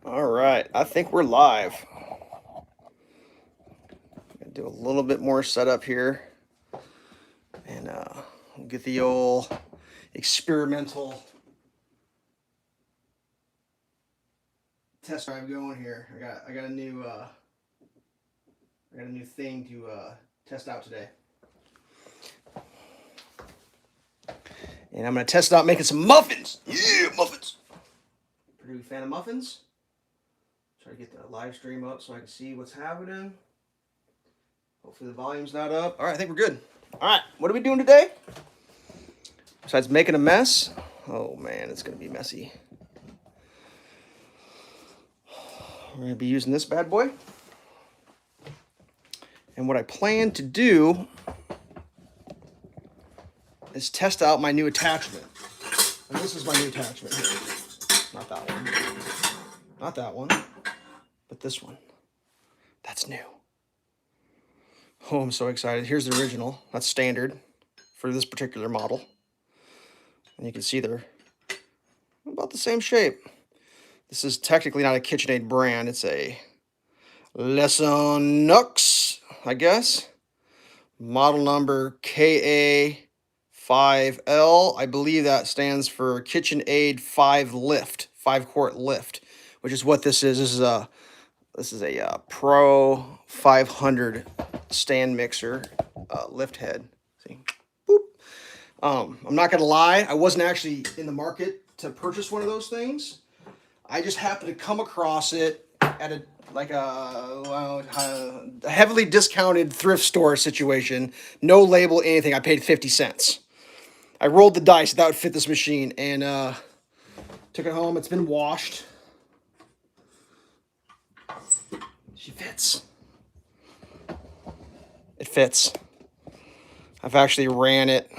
All right, I think we're live. Gonna do a little bit more setup here, and we'll get the old experimental test drive going here. I got a new thing to test out today, and I'm gonna test out making some muffins. Yeah, muffins. Pretty big fan of muffins. Try to get the live stream up so I can see what's happening. Hopefully the volume's not up. All right, I think we're good. All right, what are we doing today? Besides making a mess, oh man, it's gonna be messy. We're gonna be using this bad boy. And what I plan to do is test out my new attachment. And this is my new attachment here. Not that one. Not that one. But this one. That's new. Oh, I'm so excited. Here's the original. That's standard for this particular model. And you can see they're about the same shape. This is technically not a KitchenAid brand. It's a Lesonux, I guess. Model number KA-5L. I believe that stands for KitchenAid 5 Lift, 5-quart lift, which is what this is. This is a Pro 500 stand mixer lift head. See, boop. I'm not gonna lie, I wasn't actually in the market to purchase one of those things. I just happened to come across it at a heavily discounted thrift store situation. No label, anything. I paid 50 cents. I rolled the dice that would fit this machine and took it home. It's been washed. She fits. It fits. I've actually ran it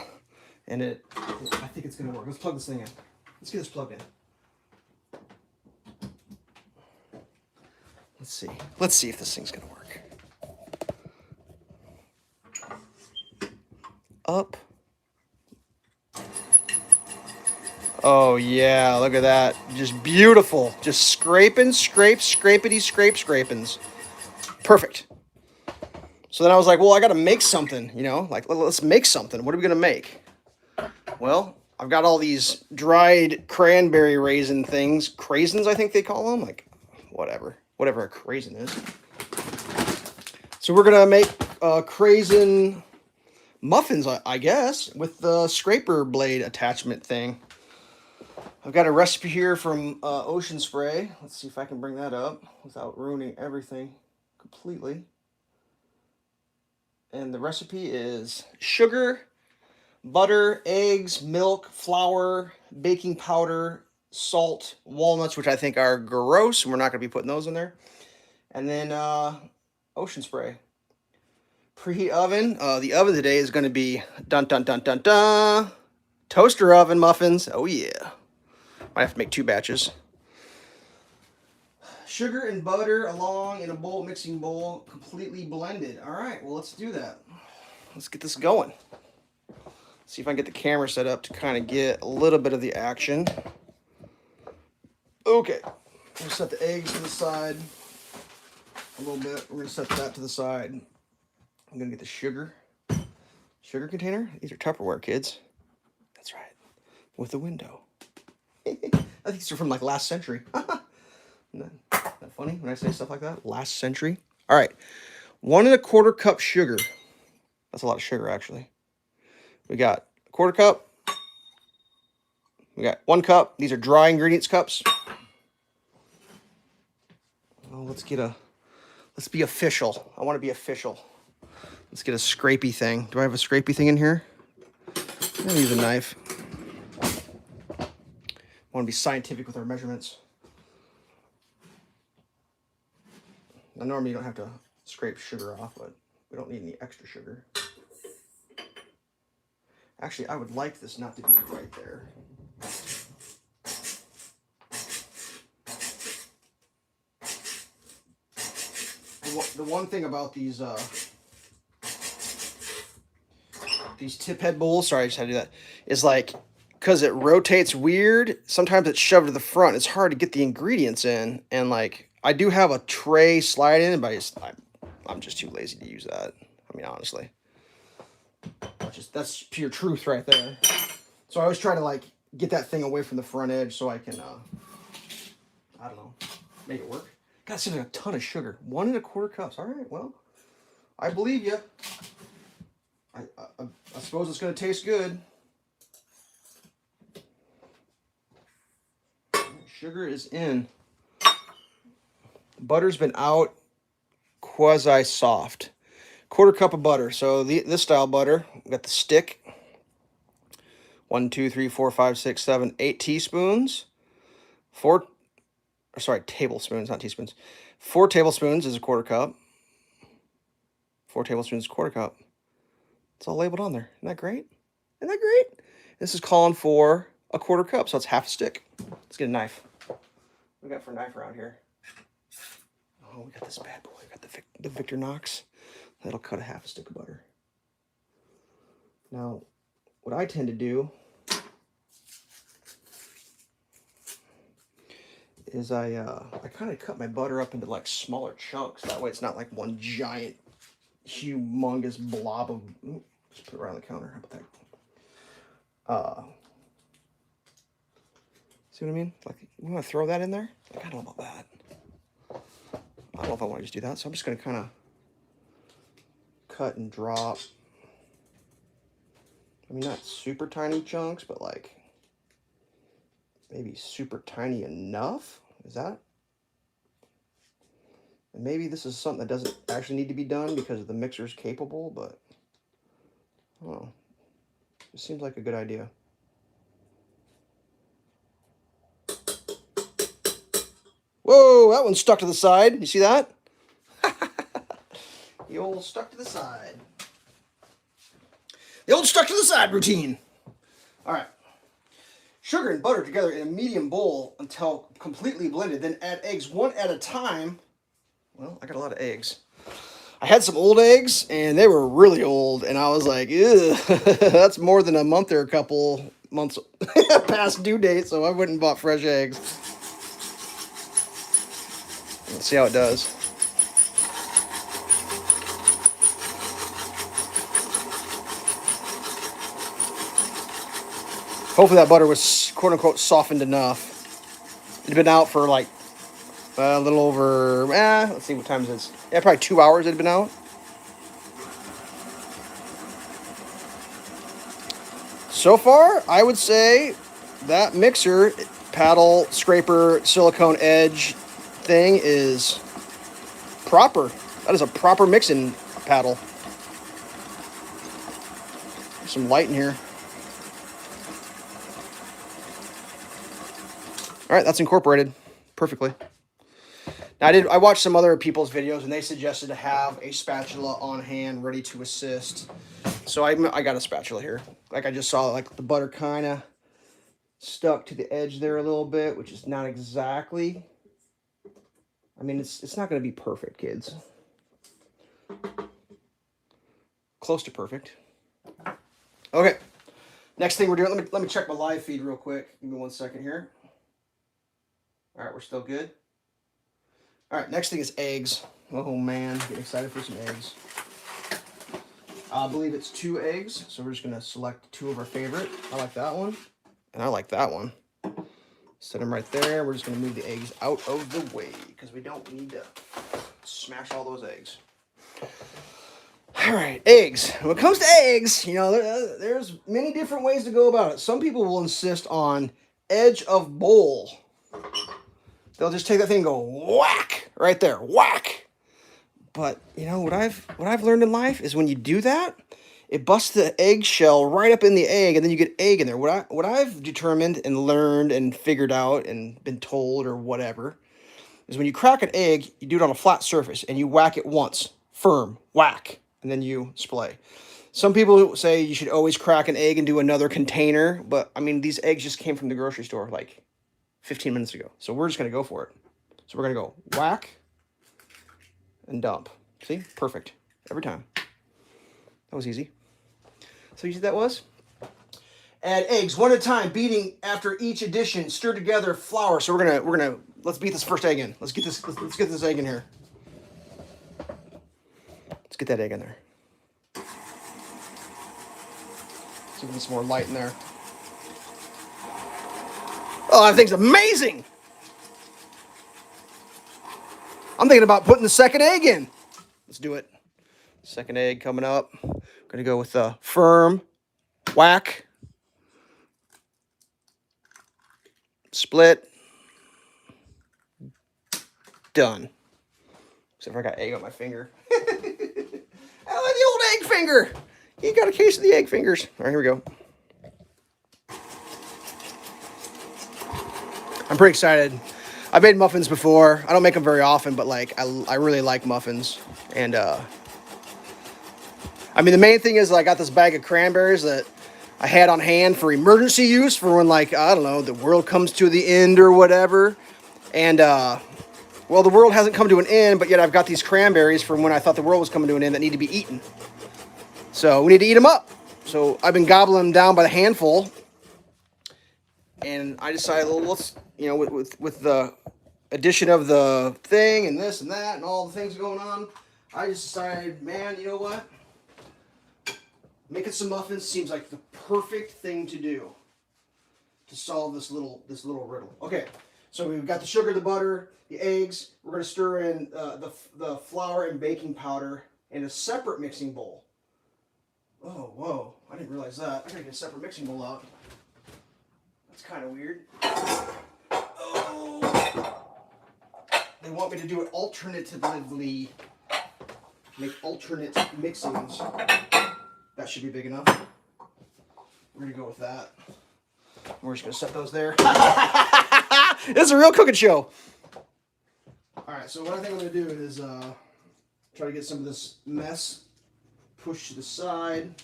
and I think it's gonna work. Let's plug this thing in. Let's get this plugged in. Let's see. Let's see if this thing's gonna work. Up. Oh yeah, look at that. Just beautiful. Just scraping, scrapings. Perfect. So then I was like, well, I gotta make something, you know? Like, let's make something. What are we gonna make? Well, I've got all these dried cranberry raisin things. Craisins, I think they call them. Like, whatever a craisin is. So we're gonna make craisin muffins, I guess, with the scraper blade attachment thing. I've got a recipe here from Ocean Spray. Let's see if I can bring that up without ruining everything completely. And the recipe is sugar, butter, eggs, milk, flour, baking powder, salt, walnuts, which I think are gross, and we're not going to be putting those in there. And then Ocean Spray. Preheat oven. The oven today is going to be toaster oven muffins. Oh yeah. Might have to make 2 batches. Sugar and butter along in a bowl, mixing bowl, completely blended. All right, well, let's do that. Let's get this going. See if I can get the camera set up to kind of get a little bit of the action. Okay, we're gonna set the eggs to the side a little bit. We're gonna set that to the side. I'm gonna get the sugar container. These are Tupperware, kids. That's right, with a window. I think these are from like last century. Isn't that funny when I say stuff like that? Last century. All right, 1 1/4 cup sugar. That's a lot of sugar, actually. We got a 1/4 cup. We got 1 cup. These are dry ingredients cups. Oh, let's be official. I want to be official. Let's get a scrapey thing. Do I have a scrapey thing in here? I'm gonna use a knife. I want to be scientific with our measurements. Now, normally you don't have to scrape sugar off, but we don't need any extra sugar. Actually, I would like this not to be right there. The one thing about these tip head bowls, sorry, I just had to do that, is like because it rotates weird, sometimes it's shoved to the front. It's hard to get the ingredients in. And like, I do have a tray slide in, but I'm just too lazy to use that. I mean, honestly, that's pure truth right there. So I always try to like get that thing away from the front edge so I can, I don't know, make it work. God, it seems like a ton of sugar. 1 1/4 cups. All right, well, I believe you. I suppose it's going to taste good. Sugar is in. Butter's been out quasi soft. 1/4 cup of butter. So this style butter, we got the stick. 1, 2, 3, 4, 5, 6, 7, 8 teaspoons. Tablespoons, not teaspoons. 4 tablespoons is a 1/4 cup. 4 tablespoons is a 1/4 cup. It's all labeled on there. Isn't that great? Isn't that great? This is calling for a 1/4 cup, so it's half a stick. Let's get a knife. What we got for a knife around here? Oh, we got this bad boy. We got the Victorinox. That'll cut a half a stick of butter. Now, what I tend to do is I kind of cut my butter up into like smaller chunks. That way it's not like one giant, humongous blob of... Ooh, just put it right on the counter. How about that? See what I mean? Like, you want to throw that in there? Like, I don't know about that. I don't know if I want to just do that. So I'm just going to kind of cut and drop. I mean, not super tiny chunks, but like maybe super tiny enough. Is that? And maybe this is something that doesn't actually need to be done because the mixer's capable, but I don't know. It seems like a good idea. Whoa, that one stuck to the side. You see that? The old stuck to the side. The old stuck to the side routine. All right. Sugar and butter together in a medium bowl until completely blended. Then add eggs one at a time. Well, I got a lot of eggs. I had some old eggs, and they were really old. And I was like, ew, that's more than a month or a couple months past due date, so I went and bought fresh eggs. Let's see how it does. Hopefully that butter was quote-unquote softened enough. It had been out for like a little over, let's see what time it is. Yeah, probably 2 hours it had been out. So far, I would say that mixer, paddle, scraper, silicone edge thing is proper. That is a proper mixing paddle. There's some light in here. All right, that's incorporated perfectly. Now, I watched some other people's videos, and they suggested to have a spatula on hand ready to assist. So I got a spatula here. Like I just saw, like the butter kind of stuck to the edge there a little bit, which is not exactly. I mean, it's not going to be perfect, kids. Close to perfect. Okay. Next thing we're doing, let me check my live feed real quick. Give me 1 second here. All right, we're still good. All right, next thing is eggs. Oh man, getting excited for some eggs. I believe it's 2 eggs, so we're just gonna select 2 of our favorite. I like that one, and I like that one. Set them right there. We're just gonna move the eggs out of the way because we don't need to smash all those eggs. All right, eggs. When it comes to eggs, you know, there's many different ways to go about it. Some people will insist on edge of bowl. They'll just take that thing and go whack right there, whack. But you know what I've learned in life is when you do that, it busts the eggshell right up in the egg, and then you get egg in there. What I've determined and learned and figured out and been told or whatever is when you crack an egg, you do it on a flat surface and you whack it once, firm, whack, and then you splay. Some people say you should always crack an egg and do another container, but I mean these eggs just came from the grocery store like 15 minutes ago. So we're just going to go for it. So we're going to go whack and dump. See? Perfect. Every time. That was easy. So easy that was. Add eggs one at a time, beating after each addition. Stir together flour. So we're gonna let's beat this first egg in. Let's get this egg in here. Let's get that egg in there. Let's give it some more light in there. Oh, that thing's amazing. I'm thinking about putting the second egg in. Let's do it. Second egg coming up. Gonna go with the firm whack. Split. Done. Except for I got egg on my finger. I like the old egg finger. You got a case of the egg fingers. All right, here we go. I'm pretty excited. I've made muffins before. I don't make them very often, but like I really like muffins. And I mean, the main thing is I got this bag of cranberries that I had on hand for emergency use for when, like, I don't know, the world comes to the end or whatever. And well, the world hasn't come to an end, but yet I've got these cranberries from when I thought the world was coming to an end that need to be eaten. So we need to eat them up. So I've been gobbling them down by the handful. And I decided, well, let's, you know, with the addition of the thing and this and that and all the things going on, I just decided, man, you know what? Making some muffins seems like the perfect thing to do to solve this little riddle. Okay, so we've got the sugar, the butter, the eggs. We're going to stir in the flour and baking powder in a separate mixing bowl. Oh, whoa, I didn't realize that. I gotta get a separate mixing bowl out. That's kind of weird. Oh. They want me to do it alternatively. Make alternate mixings. That should be big enough. We're gonna go with that. We're just gonna set those there. This is a real cooking show. All right, so what I think I'm gonna do is try to get some of this mess pushed to the side,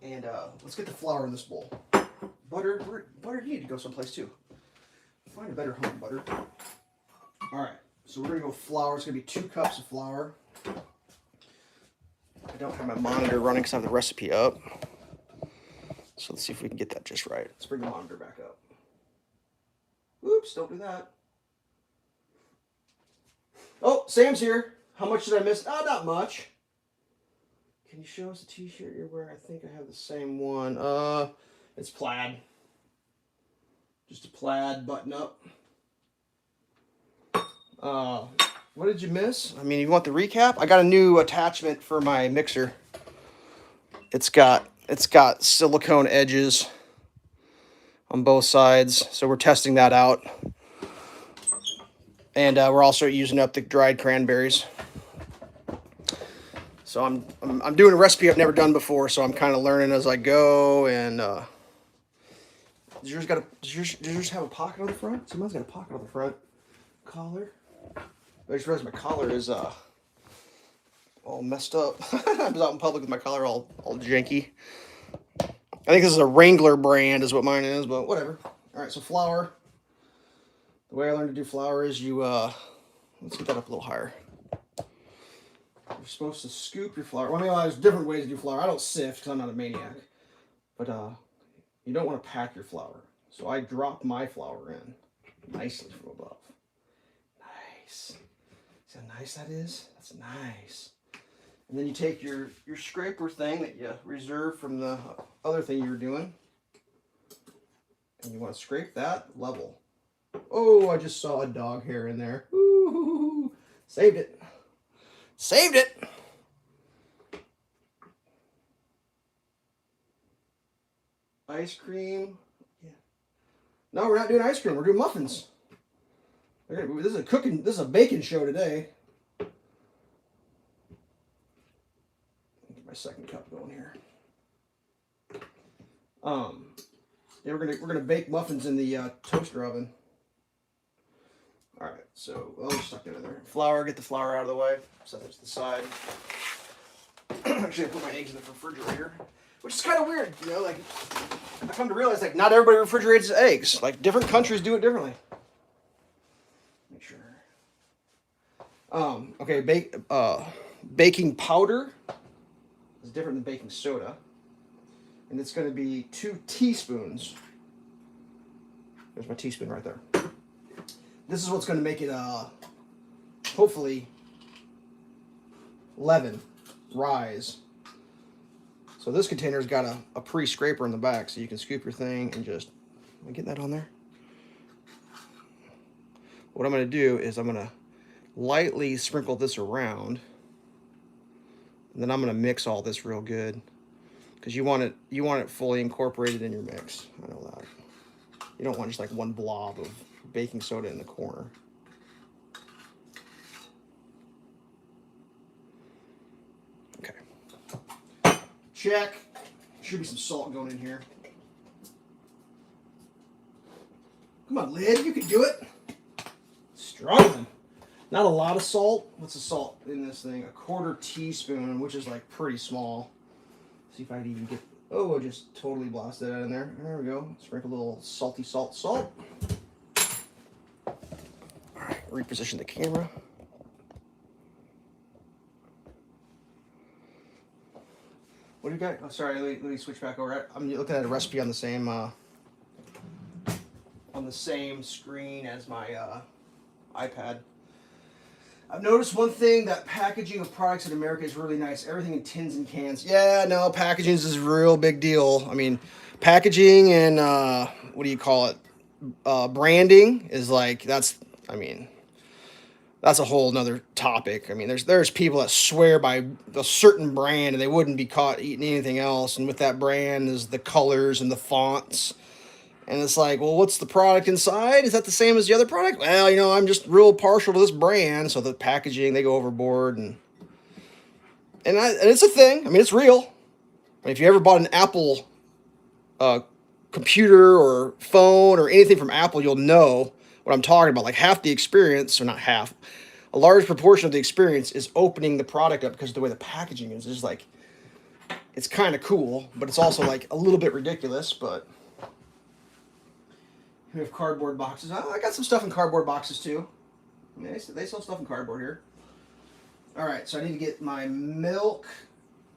and let's get the flour in this bowl. Butter, you need to go someplace too. Find a better home, butter. All right, so we're gonna go flour. It's gonna be 2 cups of flour. I don't have my monitor running because I have the recipe up. So let's see if we can get that just right. Let's bring the monitor back up. Oops, don't do that. Oh, Sam's here. How much did I miss? Oh, not much. Can you show us the t-shirt you're wearing? I think I have the same one. It's plaid. Just a plaid button up. What did you miss? I mean, you want the recap? I got a new attachment for my mixer. It's got silicone edges on both sides, so we're testing that out. And we're also using up the dried cranberries. So I'm doing a recipe I've never done before, so I'm kind of learning as I go. And does yours have a pocket on the front? Someone's got a pocket on the front. Collar. I just realized my collar is all messed up. I was out in public with my collar all janky. I think this is a Wrangler brand is what mine is, but whatever. All right, so flour. The way I learned to do flour is you let's get that up a little higher. You're supposed to scoop your flour. Well, I mean, there's different ways to do flour. I don't sift because I'm not a maniac. But you don't want to pack your flour. So I drop my flour in nicely from above. Nice. See how nice that is? That's nice. And then you take your scraper thing that you reserved from the other thing you were doing. And you want to scrape that level. Oh, I just saw a dog hair in there. Ooh, saved it. Saved it. Ice cream. Yeah. No, we're not doing ice cream. We're doing muffins. This is a baking show today. Get my second cup going here. Yeah, we're gonna bake muffins in the toaster oven. All right, so I'll just stuck that in there. Flour, get the flour out of the way. Set this to the side. Actually, I put my eggs in the refrigerator, which is kind of weird, you know. Like, I come to realize, like, not everybody refrigerates eggs. Like, different countries do it differently. Make sure. Okay, baking powder is different than baking soda. And it's going to be 2 teaspoons. There's my teaspoon right there. This is what's going to make it, hopefully, leaven, rise. So this container's got a pre-scraper in the back, so you can scoop your thing and just, am I getting that on there? What I'm going to do is I'm going to lightly sprinkle this around, and then I'm going to mix all this real good, because you want it fully incorporated in your mix. I know that. You don't want just like one blob of baking soda in the corner. Okay. Check. Should be some salt going in here. Come on, lid, you can do it. Strong. Not a lot of salt. What's the salt in this thing? 1/4 teaspoon, which is like pretty small. See if I can even get. Oh, I just totally blasted that in there. There we go. Sprinkle a little salty salt. All right, reposition the camera. What do you got? Oh, sorry, let me switch back over. I'm looking at a recipe on the same screen as my iPad. I've noticed one thing, that packaging of products in America is really nice. Everything in tins and cans. Yeah, no, packaging is a real big deal. I mean, packaging and what do you call it? Branding is like, that's a whole nother topic. I mean, there's people that swear by a certain brand and they wouldn't be caught eating anything else. And with that brand is the colors and the fonts. And it's like, well, what's the product inside? Is that the same as the other product? Well, you know, I'm just real partial to this brand. So the packaging, they go overboard. And it's a thing. I mean, it's real. I mean, if you ever bought an Apple computer or phone or anything from Apple, you'll know what I'm talking about. Like half the experience, or not half, a large proportion of the experience is opening the product up because of the way the packaging is. It's just like, it's kind of cool, but it's also like a little bit ridiculous, but... We have cardboard boxes. Oh, I got some stuff in cardboard boxes too. I mean, they sell stuff in cardboard here. All right, so I need to get my milk.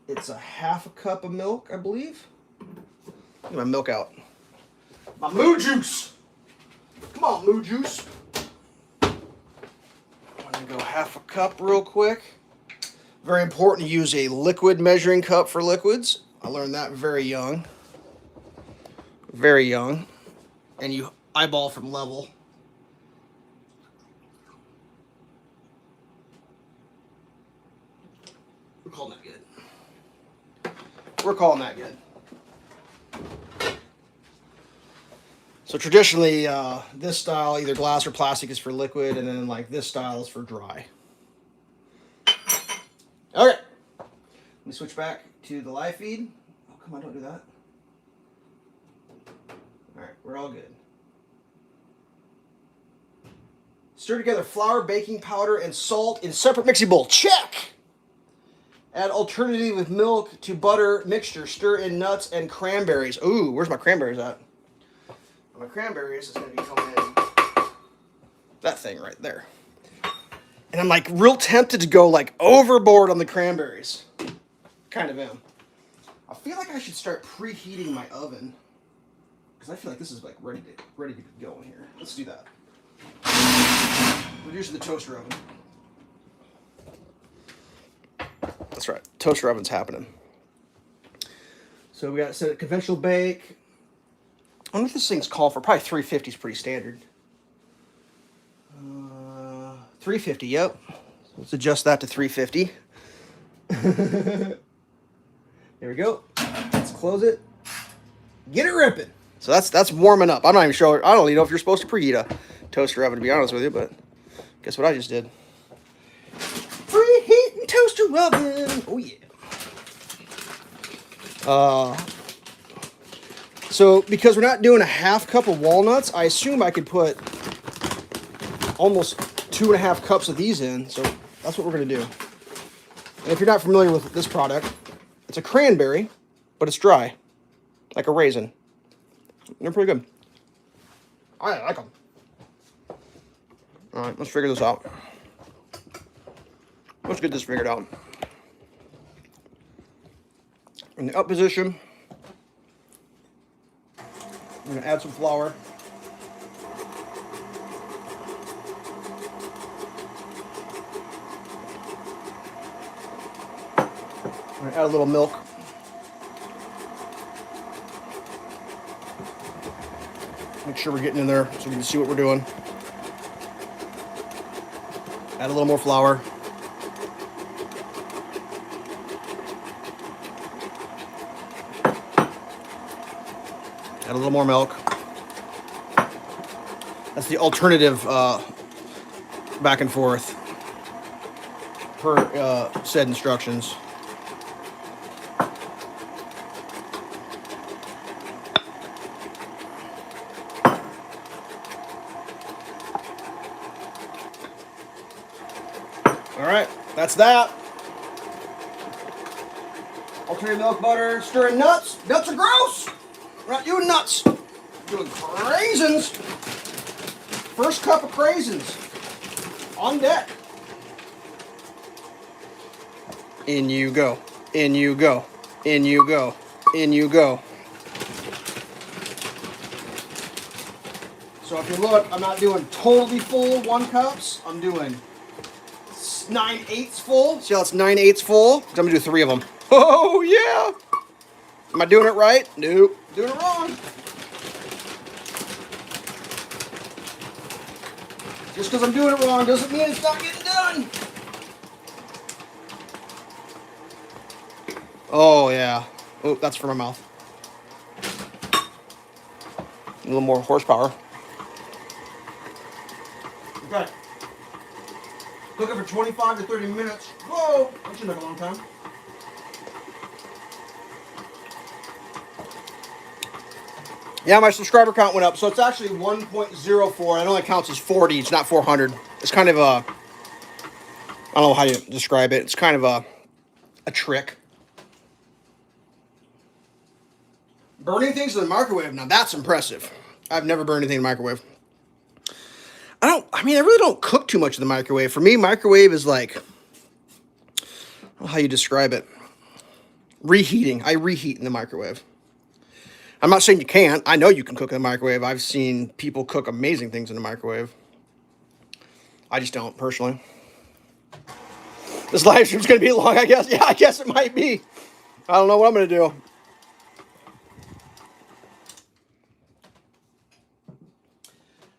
It's a 1/2 cup of milk, I believe. Get my milk out. My moo juice. Come on, moo juice. I'm gonna go 1/2 cup real quick. Very important to use a liquid measuring cup for liquids. I learned that very young. Very young. And you eyeball from level. We're calling that good. We're calling that good. So traditionally, this style, either glass or plastic, is for liquid, and then like this style is for dry. Okay. Let me switch back to the live feed. Oh, come on, don't do that. All right, we're all good. Stir together flour, baking powder, and salt in separate mixing bowl. Check! Add alternatively with milk to butter mixture. Stir in nuts and cranberries. Ooh, where's my cranberries at? My cranberries is going to be coming in that thing right there. And I'm like real tempted to go like overboard on the cranberries. Kind of am. I feel like I should start preheating my oven, because I feel like this is like ready to go in here. Let's do that. Reduce the toaster oven. That's right. Toaster oven's happening. So we got set at conventional bake. I wonder if this thing's called for. Probably 350 is pretty standard. 350, yep. Let's adjust that to 350. There we go. Let's close it. Get it ripping. So that's warming up. I'm not even sure. I don't even know if you're supposed to preheat a toaster oven, to be honest with you, but guess what I just did? Preheating toaster oven. Oh yeah. So because we're not doing a 1/2 cup of walnuts, I assume I could put almost 2.5 cups of these in. So that's what we're gonna do. And if you're not familiar with this product, it's a cranberry, but it's dry, like a raisin. They're pretty good. I like them. All right, let's figure this out. Let's get this figured out. In the up position, I'm gonna add some flour. I'm gonna add a little milk. Make sure we're getting in there so we can see what we're doing. Add a little more flour. Add a little more milk. That's the alternative back and forth per said instructions. All right, that's that. Alternative milk, butter, stirring nuts. Nuts are gross. We're not doing nuts. We're doing craisins. First cup of craisins on deck. In you go. In you go. In you go. In you go. So if you look, I'm not doing totally full 1 cups. I'm doing 9/8 full. See how it's 9/8 full? I'm gonna do 3 of them. Oh yeah! Am I doing it right? Nope. Doing it wrong. Just because I'm doing it wrong doesn't mean it's not getting done. Oh yeah. Oh, that's for my mouth. A little more horsepower. Okay. Cook it for 25 to 30 minutes. Whoa! That should take a long time. Yeah, my subscriber count went up, so it's actually 1.04. It only counts as 40. It's not 400. It's kind of a, I don't know how you describe it. It's kind of a trick. Burning things in the microwave, now that's impressive. I've never burned anything in the microwave. I really don't cook too much in the microwave. For me, microwave is like, I don't know how you describe it. Reheating. I reheat in the microwave. I'm not saying you can't. I know you can cook in the microwave. I've seen people cook amazing things in the microwave. I just don't, personally. This live stream's going to be long, I guess. Yeah, I guess it might be. I don't know what I'm going to do.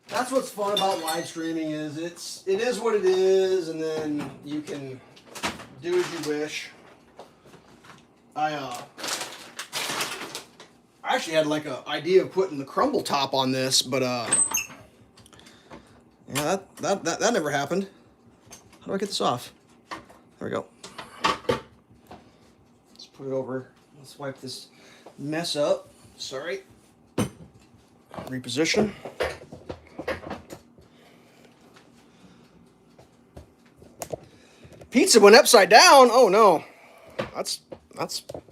That's what's fun about live streaming is it is what it is, and then you can do as you wish. I actually had like an idea of putting the crumble top on this, but yeah, that never happened. How do I get this off? There we go. Let's put it over. Let's wipe this mess up. Sorry. Reposition. Pizza went upside down. Oh no, that's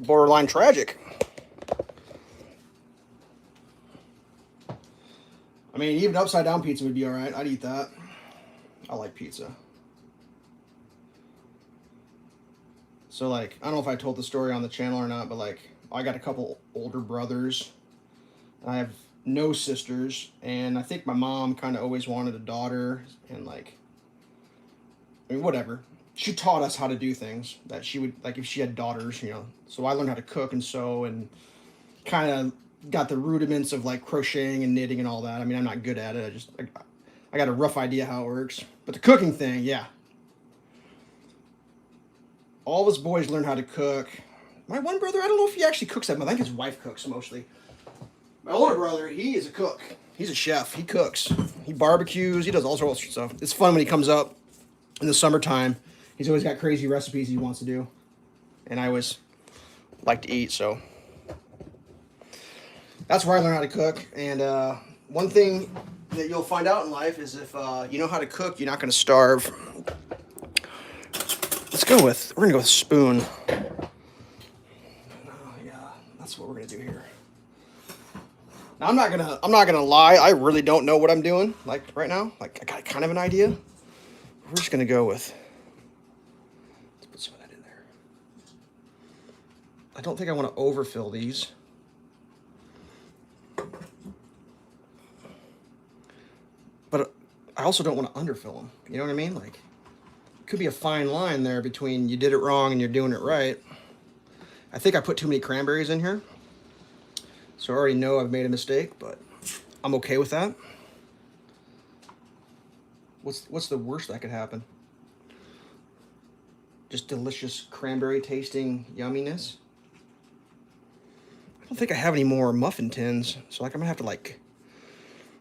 borderline tragic. I mean, even upside down pizza would be all right. I'd eat that. I like pizza. So like, I don't know if I told the story on the channel or not, but like, I got a couple older brothers. I have no sisters, and I think my mom kind of always wanted a daughter, and like, I mean, whatever. She taught us how to do things that she would, like if she had daughters, you know. So I learned how to cook and sew and kind of got the rudiments of like crocheting and knitting and all that. I mean, I'm not good at it. I got a rough idea how it works. But the cooking thing, yeah. All of us boys learned how to cook. My one brother, I don't know if he actually cooks that much. I think his wife cooks mostly. My older brother, he is a cook. He's a chef. He cooks. He barbecues. He does all sorts of stuff. It's fun when he comes up in the summertime. He's always got crazy recipes he wants to do. And I always like to eat, so. That's where I learned how to cook. And one thing that you'll find out in life is if you know how to cook, you're not going to starve. We're going to go with spoon. Oh, yeah, that's what we're going to do here. Now, I'm not gonna lie. I really don't know what I'm doing. Like right now, like I got kind of an idea. We're just gonna go with. Let's put some of that in there. I don't think I want to overfill these. I also don't want to underfill them. You know what I mean? Like, could be a fine line there between you did it wrong and you're doing it right. I think I put too many cranberries in here. So I already know I've made a mistake, but I'm okay with that. What's the worst that could happen? Just delicious cranberry tasting yumminess. I don't think I have any more muffin tins, so like I'm gonna have to like.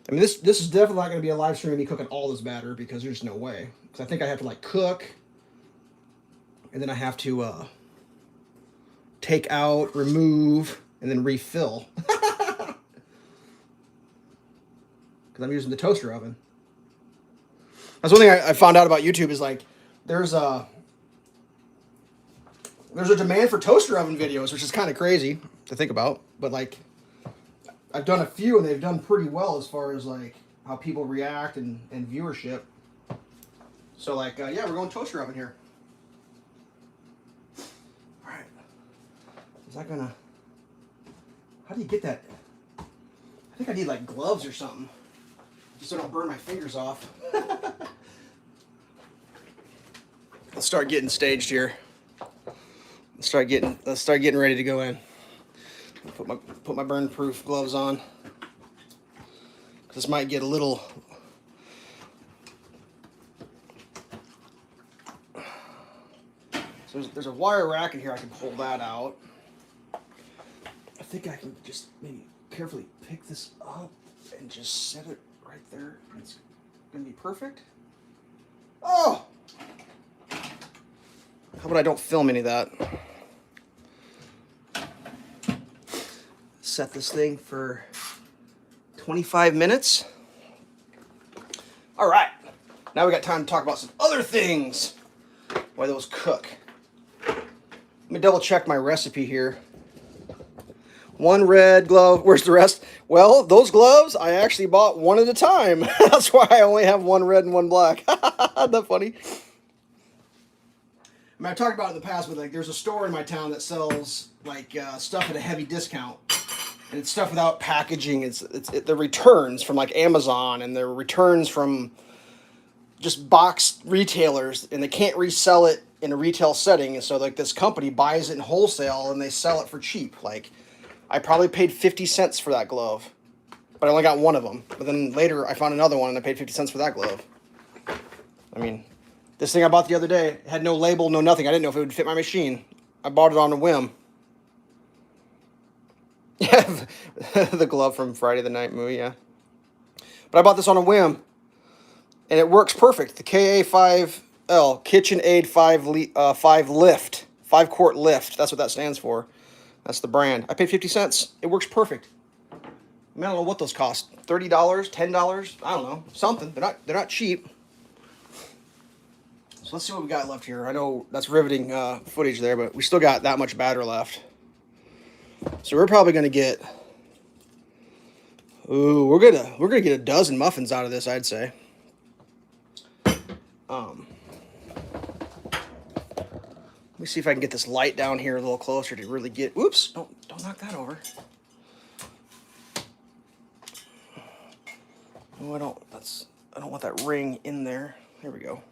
I mean, this is definitely not gonna be a live stream of me cooking all this batter because there's no way. Because I think I have to like cook, and then I have to take out, remove, and then refill. Because I'm using the toaster oven. That's one thing I found out about YouTube is like there's a demand for toaster oven videos, which is kind of crazy to think about. But like I've done a few and they've done pretty well as far as like how people react and viewership. So like yeah, we're going toaster oven here. All right. Is that gonna? How do you get that? I think I need like gloves or something, just so I don't burn my fingers off. Let's start getting staged here. Let's start getting ready to go in. Put my burn-proof gloves on. This might get a little. So there's a wire rack in here. I can pull that out. I think I can just maybe carefully pick this up and just set it right there. It's gonna be perfect. Oh! How about I don't film any of that? Set this thing for 25 minutes. All right, now we got time to talk about some other things while those cook. Let me double check my recipe here. One red glove, where's the rest? Well, those gloves, I actually bought one at a time. That's why I only have one red and one black. Isn't that funny? I mean, I've talked about it in the past, but like there's a store in my town that sells like stuff at a heavy discount. And it's stuff without packaging. It's the returns from like Amazon and the returns from just box retailers, and they can't resell it in a retail setting. And so like this company buys it in wholesale and they sell it for cheap. Like I probably paid 50 cents for that glove, but I only got one of them. But then later I found another one and I paid 50 cents for that glove. I mean, this thing I bought the other day had no label, no nothing. I didn't know if it would fit my machine. I bought it on a whim. Yeah, the glove from Friday the Night movie, yeah. But I bought this on a whim, and it works perfect. The KA-5L, KitchenAid 5 lift, 5-quart lift. That's what that stands for. That's the brand. I paid 50 cents. It works perfect. I mean, I don't know what those cost. $30, $10, I don't know, something. They're not cheap. So let's see what we got left here. I know that's riveting footage there, but we still got that much batter left. So we're probably gonna get. Ooh, we're gonna get a dozen muffins out of this, I'd say. Let me see if I can get this light down here a little closer to really get. Whoops! Don't knock that over. Oh, I don't want that ring in there. There we go.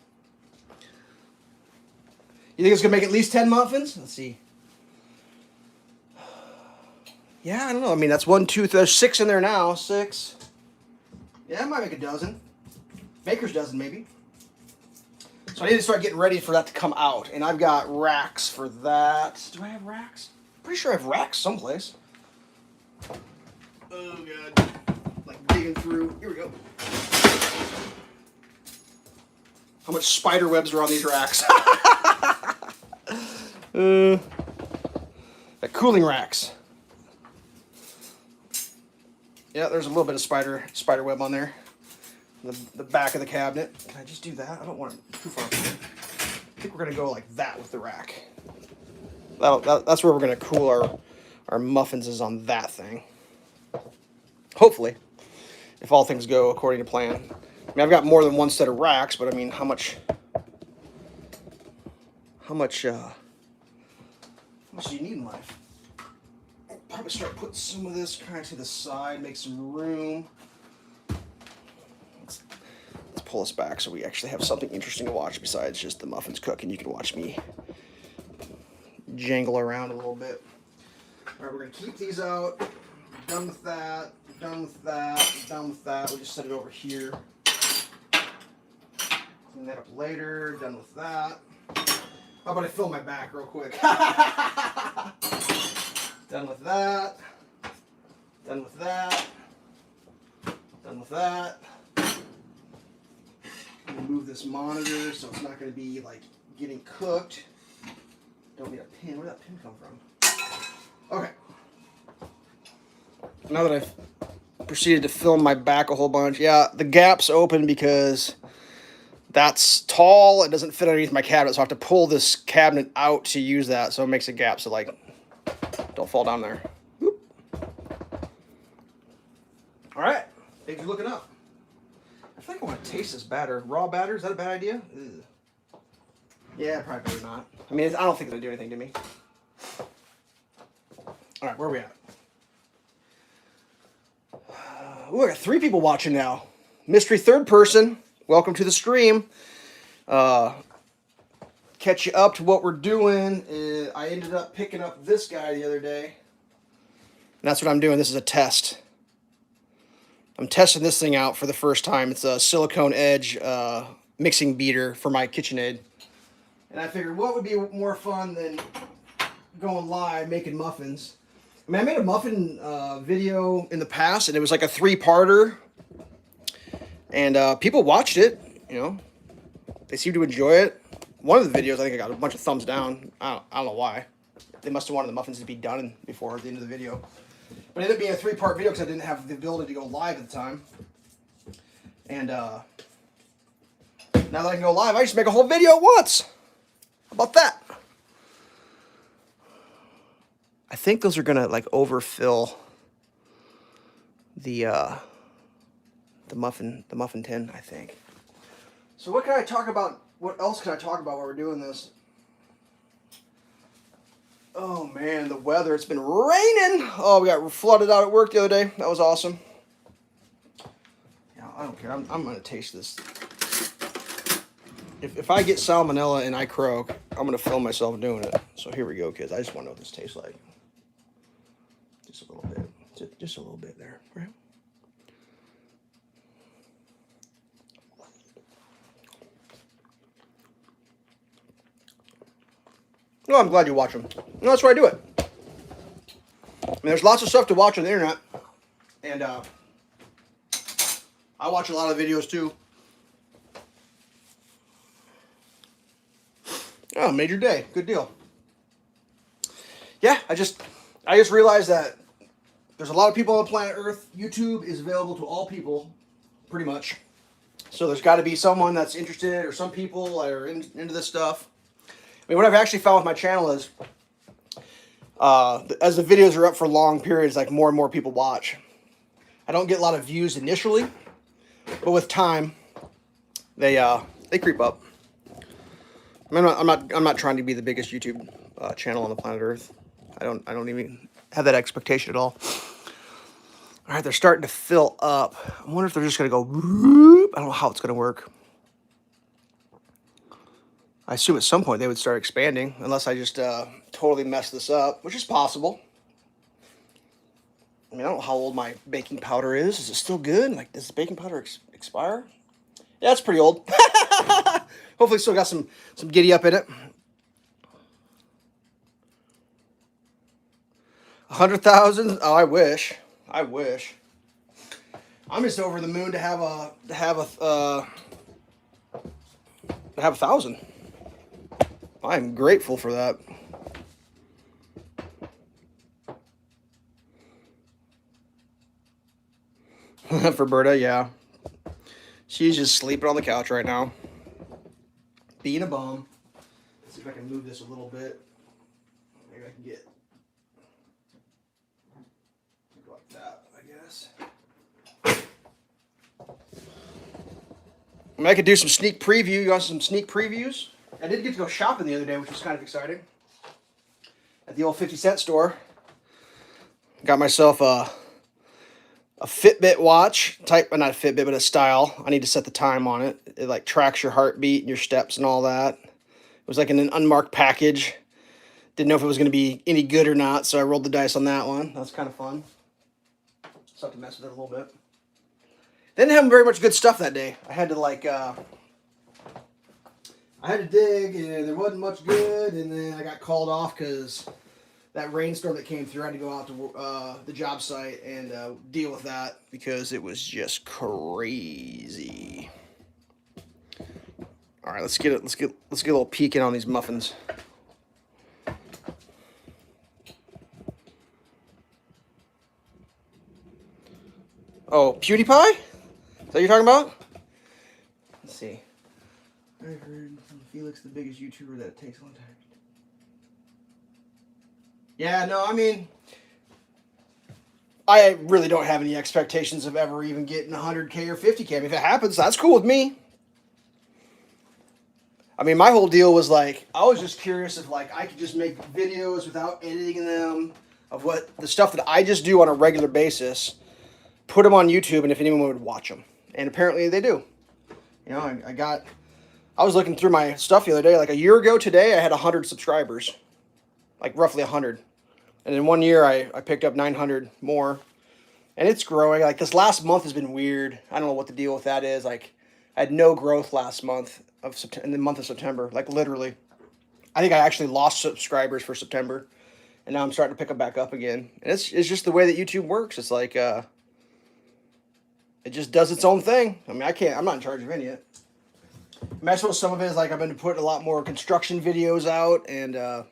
You think it's gonna make at least 10 muffins? Let's see. Yeah, I don't know. I mean, that's 1, 2, there's 6 in there now. 6. Yeah, I might make a dozen. Baker's dozen, maybe. So I need to start getting ready for that to come out. And I've got racks for that. Do I have racks? Pretty sure I have racks someplace. Oh, God. Like digging through. Here we go. How much spider webs are on these racks? The cooling racks. Yeah, there's a little bit of spider web on there. The back of the cabinet. Can I just do that? I don't want it too far. I think we're gonna go like that with the rack. That's where we're gonna cool our muffins, is on that thing. Hopefully, if all things go according to plan. I mean, I've got more than one set of racks, but I mean, how much do you need in life? Probably start putting some of this kind of to the side, make some room. Let's pull this back so we actually have something interesting to watch besides just the muffins cook, and you can watch me jangle around a little bit. All right, we're gonna keep these out. Done with that. Done with that. Done with that. We'll just set it over here. Clean that up later. Done with that. How about I fill my back real quick? Done with that. Done with that. Done with that. I'm gonna move this monitor so it's not going to be like getting cooked. Don't need a pin. Where did that pin come from? Okay. Now that I've proceeded to film my back a whole bunch, yeah, the gap's open because that's tall. It doesn't fit underneath my cabinet, so I have to pull this cabinet out to use that. So it makes a gap, so like, don't fall down there. Whoop. All right, thanks for looking up. I think I want to taste this batter. Raw batter, is that a bad idea? Ugh. Yeah, probably better not. I mean, I don't think it'll do anything to me. All right, where are we at? Ooh, I got 3 people watching now. Mystery third person, welcome to the stream. Catch you up to what we're doing. I ended up picking up this guy the other day. And that's what I'm doing. This is a test. I'm testing this thing out for the first time. It's a silicone edge mixing beater for my KitchenAid. And I figured what would be more fun than going live making muffins. I mean, I made a muffin video in the past, and it was like a 3-parter. And people watched it, you know. They seemed to enjoy it. One of the videos, I think I got a bunch of thumbs down. I don't know why. They must have wanted the muffins to be done before the end of the video. But it ended up being a 3-part video because I didn't have the ability to go live at the time. And now that I can go live, I just make a whole video at once. How about that? I think those are gonna like overfill the muffin tin, I think. So what can I talk about? What else can I talk about while we're doing this? Oh man, the weather, it's been raining. Oh, we got flooded out at work the other day. That was awesome. Yeah, I don't care. I'm gonna taste this. If I get salmonella and I croak, I'm gonna film myself doing it. So here we go, kids. I just want to know what this tastes like. Just a little bit. Just a little bit there, right? No, I'm glad you watch them. No, that's why I do it. I mean, there's lots of stuff to watch on the internet. And I watch a lot of videos too. Oh, made your day. Good deal. Yeah, I just realized that there's a lot of people on planet Earth. YouTube is available to all people, pretty much. So there's got to be someone that's interested, or some people that are into this stuff. I mean, what I've actually found with my channel is, as the videos are up for long periods, like more and more people watch. I don't get a lot of views initially, but with time, they creep up. I mean, I'm not trying to be the biggest YouTube channel on the planet Earth. I don't even have that expectation at all. All right, they're starting to fill up. I wonder if they're just gonna go whoop. I don't know how it's gonna work. I assume at some point they would start expanding, unless I just totally mess this up, which is possible. I mean, I don't know how old my baking powder is. Is it still good? Like, does baking powder expire? Yeah, it's pretty old. Hopefully still got some giddy up in it. 100,000? Oh, I wish. I wish. I'm just over the moon to have 1,000. I'm grateful for that. For Berta, yeah. She's just sleeping on the couch right now. Being a bum. Let's see if I can move this a little bit. Maybe I can get like that, I guess. I mean, I could do some sneak preview. You want some sneak previews? I did get to go shopping the other day, which was kind of exciting. At the old 50-cent store. Got myself a a Fitbit watch, not a Fitbit, but a style. I need to set the time on it. It like tracks your heartbeat and your steps and all that. It was like in an unmarked package. Didn't know if it was going to be any good or not, so I rolled the dice on that one. That was kind of fun. Just have to mess with it a little bit. Didn't have very much good stuff that day. I had to like, I had to dig, and there wasn't much good, and then I got called off because that rainstorm that came through, I had to go out to the job site and deal with that because it was just crazy. All right, let's get a little peek in on these muffins. Oh, PewDiePie? Is that what you're talking about? Let's see. I heard from Felix, the biggest YouTuber, that it takes a long time. Yeah, no, I mean, I really don't have any expectations of ever even getting 100K or 50K. I mean, if it happens, that's cool with me. I mean, my whole deal was like, I was just curious if like I could just make videos without editing them of what the stuff that I just do on a regular basis, put them on YouTube, and if anyone would watch them. And apparently they do. You know, I was looking through my stuff the other day. Like a year ago today, I had 100 subscribers, like roughly 100. And in 1 year, I picked up 900 more. And it's growing. Like this last month has been weird. I don't know what the deal with that is. Like I had no growth last month in the month of September. Like literally. I think I actually lost subscribers for September. And now I'm starting to pick them back up again. And it's just the way that YouTube works. It's like, it just does its own thing. I mean, I'm not in charge of any of it. I suppose some of it is like I've been putting a lot more construction videos out, and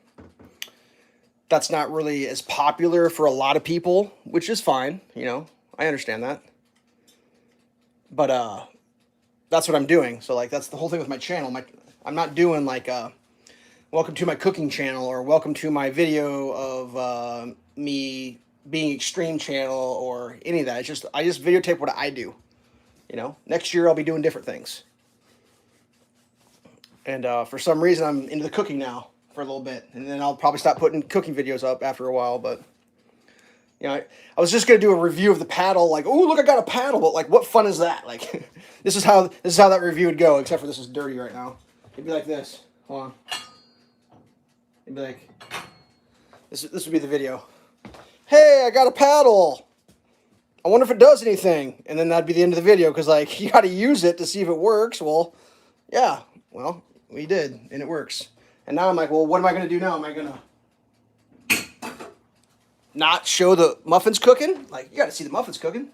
that's not really as popular for a lot of people, which is fine. You know, I understand that. But that's what I'm doing. So like that's the whole thing with my channel. I'm not doing like welcome to my cooking channel or welcome to my video of me being extreme channel or any of that. It's just I just videotape what I do. You know, next year I'll be doing different things. And for some reason I'm into the cooking now for a little bit, and then I'll probably stop putting cooking videos up after a while. But you know, I was just gonna do a review of the paddle. Like, oh look, I got a paddle. But like, what fun is that? Like, this is how that review would go. Except for this is dirty right now. It'd be like this. Hold on. It'd be like this would be the video. Hey, I got a paddle. I wonder if it does anything. And then that'd be the end of the video, because like you got to use it to see if it works. Well, yeah. Well, we did, and it works. And now I'm like, well, what am I going to do now? Am I going to not show the muffins cooking? Like, you got to see the muffins cooking.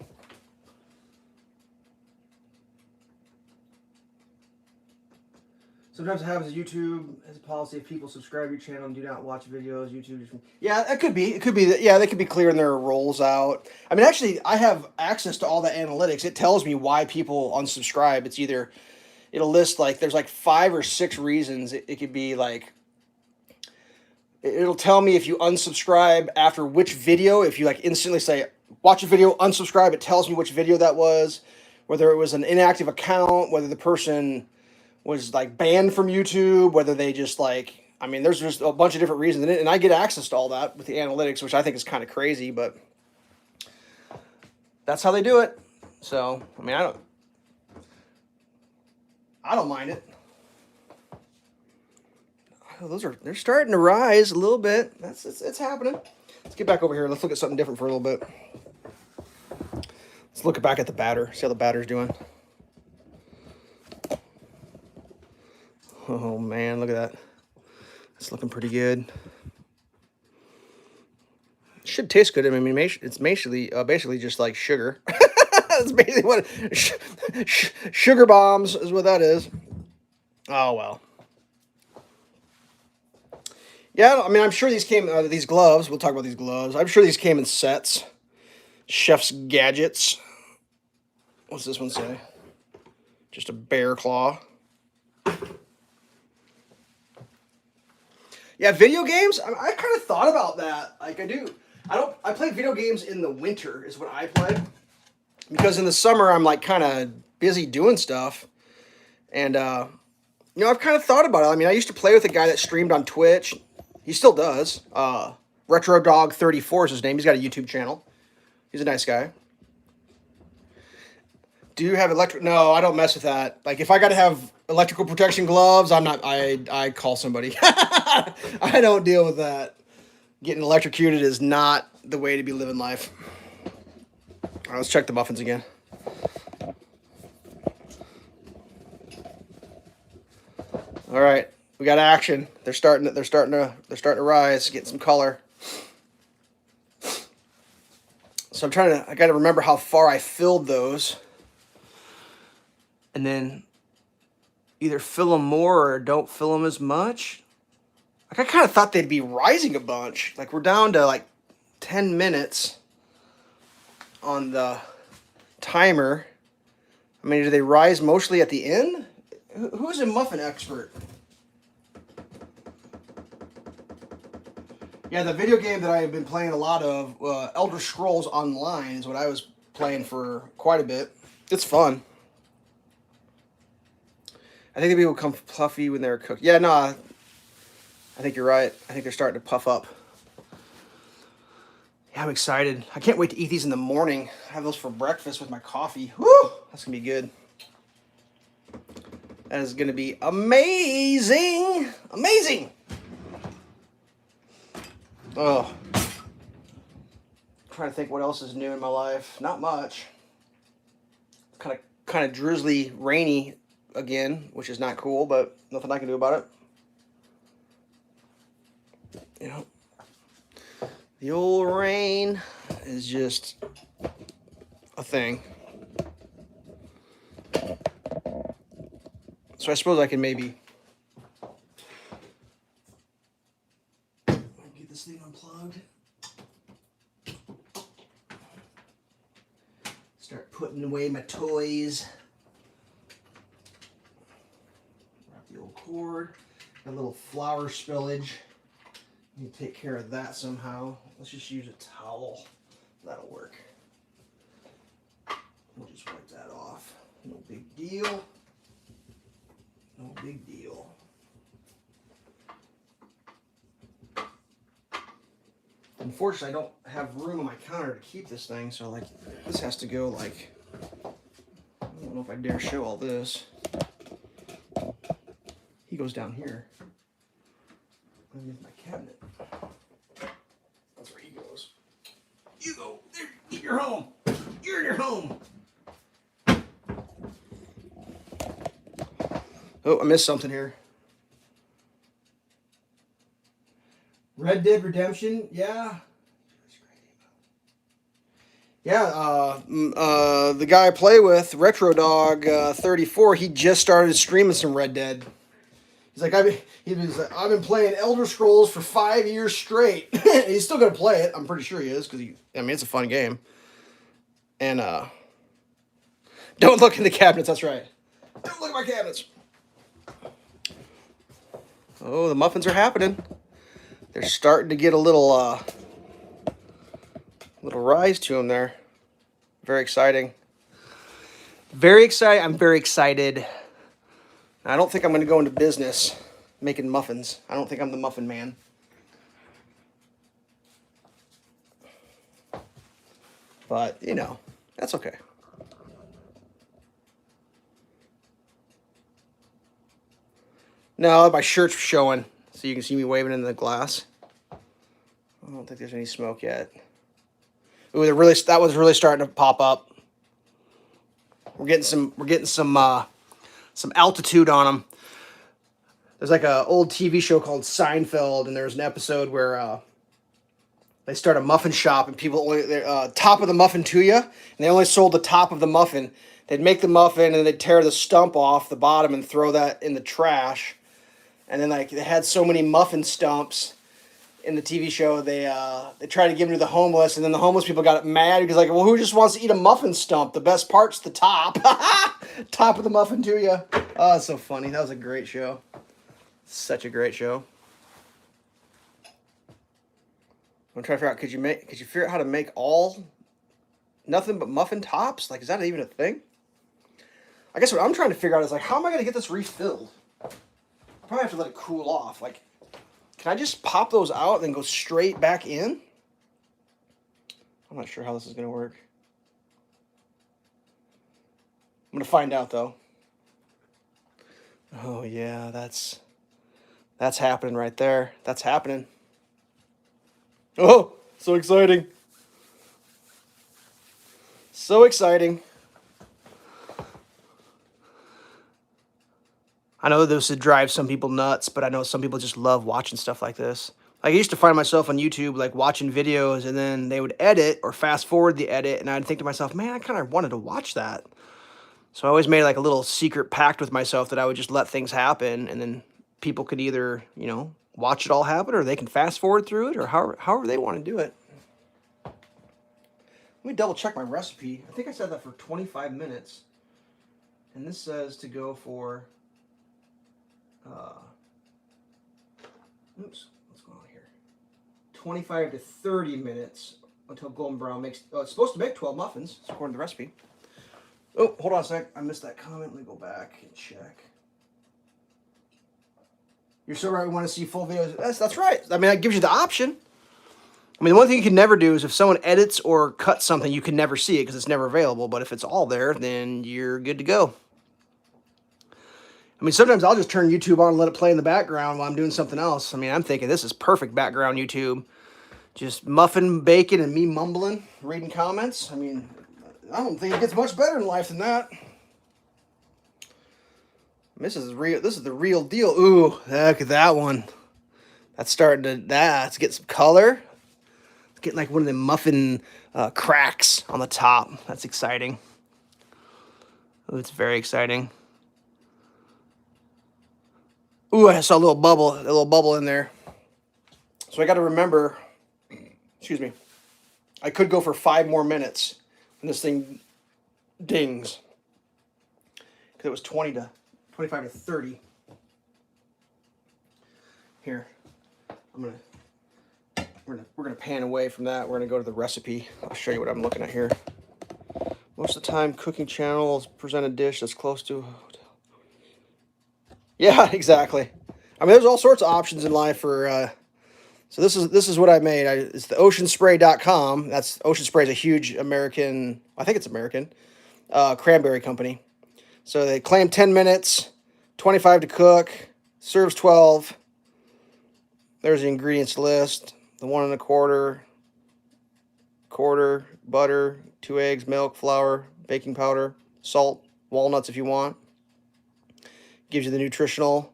Sometimes it happens. YouTube has a policy: if people subscribe to your channel and do not watch videos, YouTube just... Yeah, that could be. It could be that. Yeah, they could be clearing their rolls out. I mean, actually, I have access to all the analytics. It tells me why people unsubscribe. It's either it'll list like there's like 5 or 6 reasons. It could be like it'll tell me if you unsubscribe after which video. If you like instantly say watch a video, unsubscribe, it tells me which video that was, whether it was an inactive account, whether the person was like banned from YouTube, whether they just like, I mean, there's just a bunch of different reasons in it, and I get access to all that with the analytics, which I think is kind of crazy, but that's how they do it. So, I mean, I don't mind it. Oh, they're starting to rise a little bit. It's happening. Let's get back over here. Let's look at something different for a little bit. Let's look back at the batter. See how the batter's doing. Oh man, look at that. It's looking pretty good. It should taste good. I mean, it's basically just like sugar. That's basically what sugar bombs is what that is. Oh well. Yeah, I mean, I'm sure these came these gloves. We'll talk about these gloves. I'm sure these came in sets. Chef's gadgets. What's this one say? Just a bear claw. Yeah, video games. I kind of thought about that. Like I play video games in the winter is what I play, because in the summer I'm like kind of busy doing stuff, and you know, I've kind of thought about it. I mean, I used to play with a guy that streamed on Twitch. He still does. Retro Dog 34 is his name. He's got a YouTube channel. He's a nice guy. Do you have electric? No, I don't mess with that. Like if I got to have electrical protection gloves, I'm not. I call somebody. I don't deal with that. Getting electrocuted is not the way to be living life. All right, let's check the muffins again. All right, we got action. They're starting to rise, getting some color. So I got to remember how far I filled those. And then either fill them more or don't fill them as much. Like I kind of thought they'd be rising a bunch. Like we're down to like 10 minutes on the timer. I mean, do they rise mostly at the end? Who's a muffin expert? Yeah, the video game that I have been playing a lot of, Elder Scrolls Online, is what I was playing for quite a bit. It's fun. I think they will become puffy when they're cooked. Yeah, no, I think you're right. I think they're starting to puff up. Yeah, I'm excited. I can't wait to eat these in the morning. Have those for breakfast with my coffee. Woo! That's going to be good. That is going to be amazing. Amazing. Oh. I'm trying to think what else is new in my life. Not much. Kind of drizzly, rainy again, which is not cool, but nothing I can do about it. You know, the old rain is just a thing. So I suppose I can maybe get this thing unplugged. Start putting away my toys. The old cord, a little flour spillage. Need to take care of that somehow. Let's just use a towel. That'll work. We'll just wipe that off. No big deal. No big deal. Unfortunately, I don't have room on my counter to keep this thing, so like this has to go like, I don't know if I dare show all this. He goes down here. Underneath my cabinet. That's where he goes. You go. There. You're home. You're in your home. Oh, I missed something here. Red Dead Redemption, yeah. Yeah, the guy I play with, Retro Dog 34, he just started streaming some Red Dead. He's like, I've been playing Elder Scrolls for 5 years straight. He's still gonna play it. I'm pretty sure he is, because it's a fun game. And don't look in the cabinets. That's right. Don't look at my cabinets. Oh, the muffins are happening. They're starting to get a little rise to them there. Very exciting. Very exciting. I'm very excited. I don't think I'm going to go into business making muffins. I don't think I'm the muffin man. But, you know, that's okay. No, my shirt's showing, so you can see me waving in the glass. I don't think there's any smoke yet. Ooh, that was really starting to pop up. We're getting some altitude on them. There's like an old TV show called Seinfeld, and there's an episode where they start a muffin shop, and people only top of the muffin to you, and they only sold the top of the muffin. They'd make the muffin, and they'd tear the stump off the bottom and throw that in the trash. And then like they had so many muffin stumps in the TV show, they tried to give them to the homeless, and then the homeless people got mad because like, well, who just wants to eat a muffin stump? The best part's the top, top of the muffin to you. Oh, that's so funny. That was a great show. Such a great show. I'm trying to figure out, could you figure out how to make nothing but muffin tops? Like, is that even a thing? I guess what I'm trying to figure out is like, how am I going to get this refilled? I probably have to let it cool off. Like, can I just pop those out and then go straight back in? I'm not sure how this is going to work. I'm gonna find out though. Oh yeah, that's happening right there. That's happening. Oh, so exciting. So exciting. I know this would drive some people nuts, but I know some people just love watching stuff like this. Like, I used to find myself on YouTube, like, watching videos, and then they would edit or fast forward the edit, and I'd think to myself, man, I kind of wanted to watch that. So I always made, like, a little secret pact with myself that I would just let things happen, and then people could either, you know, watch it all happen, or they can fast forward through it, or however they want to do it. Let me double check my recipe. I think I said that for 25 minutes. And this says to go for, oops, what's going on here? 25 to 30 minutes until golden brown makes, oh, it's supposed to make 12 muffins, according to the recipe. Oh, hold on a sec. I missed that comment. Let me go back and check. You're so right. We want to see full videos. That's right. I mean, that gives you the option. I mean, the one thing you can never do is if someone edits or cuts something, you can never see it because it's never available. But if it's all there, then you're good to go. I mean, sometimes I'll just turn YouTube on and let it play in the background while I'm doing something else. I mean, I'm thinking this is perfect background YouTube. Just muffin bacon and me mumbling, reading comments. I mean, I don't think it gets much better in life than that. This is real. This is the real deal. Ooh, look at that one. That's starting to, let's get some color. It's getting like one of the muffin cracks on the top. That's exciting. Ooh, it's very exciting. Ooh, I saw a little bubble in there. So I got to remember, excuse me, I could go for 5 more minutes when this thing dings. Because it was 25 to 30. Here, we're gonna pan away from that. We're gonna go to the recipe. I'll show you what I'm looking at here. Most of the time, cooking channels present a dish that's close to. Yeah, exactly. I mean, there's all sorts of options in life for. So this is what I made. It's the oceanspray.com. That's Ocean Spray is a huge American. I think it's American. Cranberry company. So they claim 10 minutes, 25 to cook, serves 12. There's the ingredients list. The 1 1/4 quarter, butter, 2 eggs, milk, flour, baking powder, salt, walnuts if you want. Gives you the nutritional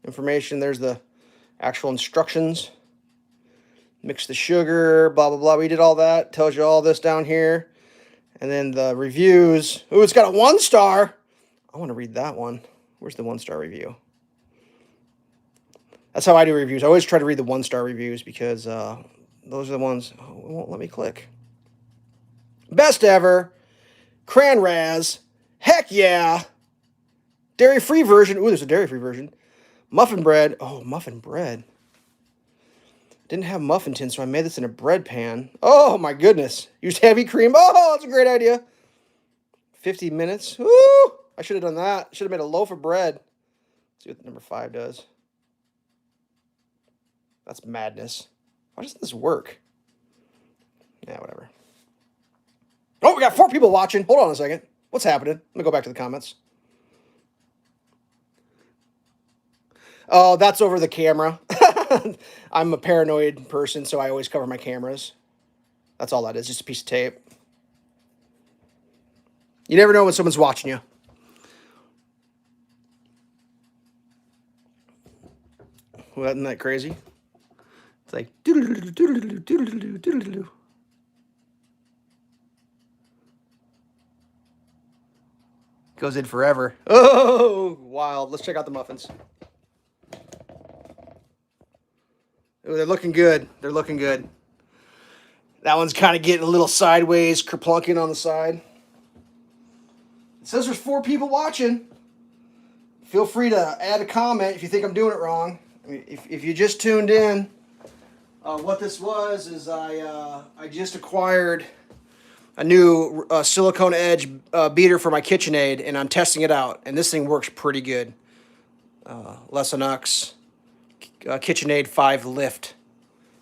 information. There's the actual instructions. Mix the sugar, blah, blah, blah. We did all that. Tells you all this down here. And then the reviews. Ooh, it's got a 1 star. I want to read that one. Where's the 1-star review? That's how I do reviews. I always try to read the 1-star reviews because those are the ones. Oh, it won't let me click. Best ever. Cran Raz. Heck yeah. Dairy-free version. Ooh, there's a dairy-free version. Muffin bread. Oh, muffin bread. Didn't have muffin tin, so I made this in a bread pan. Oh, my goodness. Used heavy cream. Oh, that's a great idea. 50 minutes. Woo! I should have done that. Should have made a loaf of bread. Let's see what number 5 does. That's madness. Why doesn't this work? Yeah, whatever. Oh, we got 4 people watching. Hold on a second. What's happening? Let me go back to the comments. Oh, that's over the camera. I'm a paranoid person, so I always cover my cameras. That's all that is, just a piece of tape. You never know when someone's watching you. Well, isn't that crazy? It's like doodle-doo, doodle-doo, doodle-doo, doodle-doo. Goes in forever. Oh, wild. Let's check out the muffins. Oh, they're looking good. They're looking good. That one's kind of getting a little sideways, kerplunking on the side. It says there's 4 people watching. Feel free to add a comment if you think I'm doing it wrong. I mean, if you just tuned in, what this was is I just acquired a new silicone edge beater for my KitchenAid, and I'm testing it out, and this thing works pretty good. Lesonux KitchenAid 5 Lift.